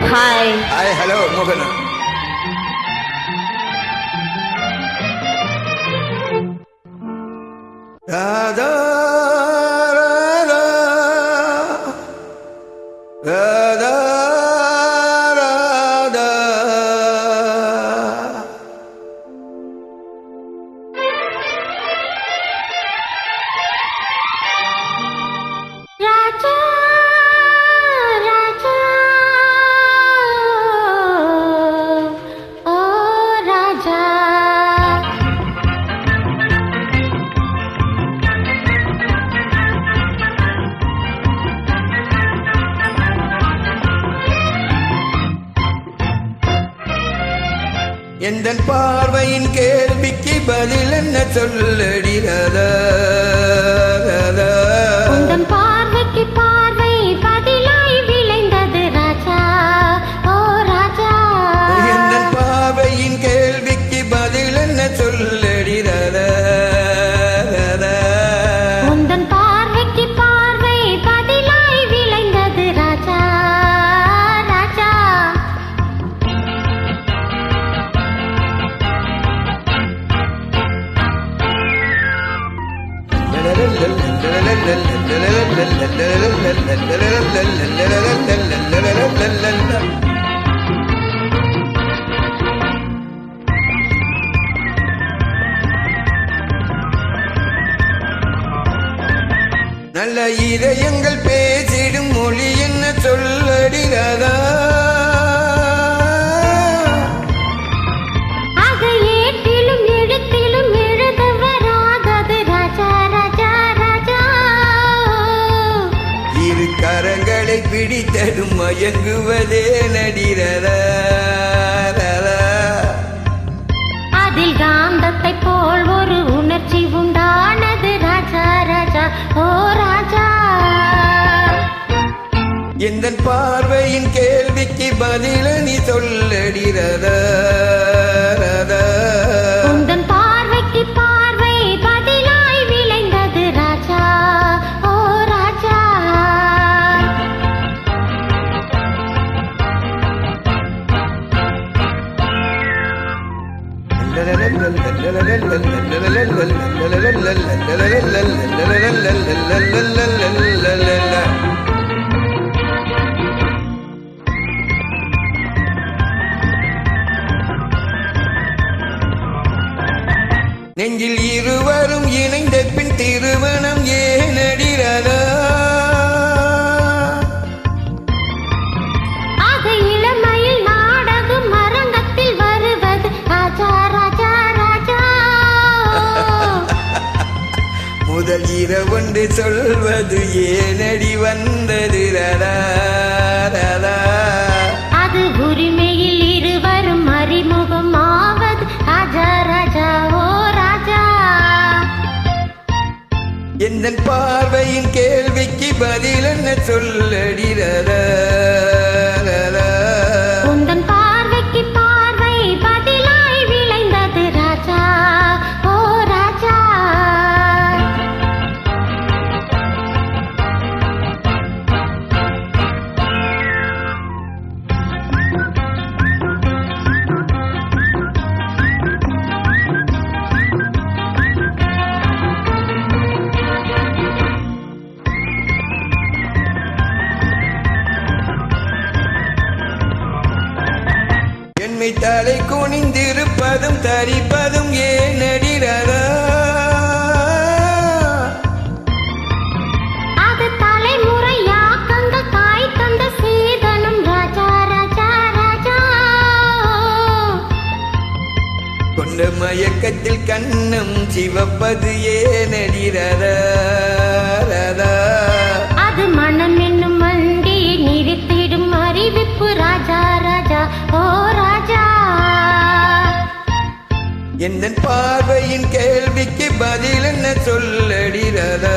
Hi. Hi, hello மோகனா. ராதா ராதா ராதா ராதா ராஜா ராஜா ஓ ராஜா எந்தன் பார்வையின் கேள்விக்கு பதில் என்ன சொல்லடி ராதா ராதா. உந்தன் பார்வைக்கு பார்வை பதிலாய் விளைந்தது ராஜா ஓ ராஜா. எந்தன் பார்வையின் கேள்விக்கு பதில் என்ன சொல்லடி ராதா ராதா. உந்தன் பார்வைக்கு பார்வை பதிலாய் விளைந்தது ராஜா ராஜா. நல்ல இதயங்கள் பேசிடும் மொழி என்ன சொல்லடி ராதா. அதை ஏட்டிலும் எழுத்திலும் எழுத வராதது ராஜா ராஜா ராஜா. இரு கரங்களை பிடித்தடும் மயங்குவதே நடிரதா. அதில் காந்தத்தை போல் ஒரு உணர்ச்சி உண்டானது ராஜா ராஜா ஓ ராஜா. எந்தன் பார்வையின் கேள்விக்கு பதில நீ சொல்லடி ராதா ராதா. உந்தன் பார்வைக்கு பார்வை பதிலாய் விளைந்தது ராஜா ஓ ராஜா. நெஞ்சில் இருவரும் இணைந்த பின் திருமணம் ஏனடி ராதா. அது இளமையில் நாடகம் அரங்கத்தில் வருவது ராஜா ராஜா ராஜா. முதல் இரவொன்று சொல்வது ஏனடி வந்தது ராதா ராதா. அது உரிமையில் இருவரும் அறிமுகம் ஆவது ராஜா ராஜா ஓ ராஜா. எந்தன் பார்வையின் கேள்விக்கு பதில் என்ன சொல்லடி ராதா ராதா. உந்தன் பார்வைக்கு பார்வை பதிலாய் விளைந்தது ராஜா ஓ ராஜா. என்னை தலை குனிந்திருப்பதும் தரிப்பதும் ஏனடி ராதா. அது தலைமுறையாக்கங்கள் தாய் தந்த சீதனம் ராஜா ராஜா ராஜா. கொண்ட மயக்கத்தில் கண்ணம் சிவப்பது ஏனடி ராதா ராதா. அது மனம் என்னும் வண்டியை நிறுத்திடும் அறிவிப்பு ராஜா ராஜா ஓ ராஜா. எந்தன் பார்வையின் கேள்விக்கு பதில் என்ன சொல்லடி ராதா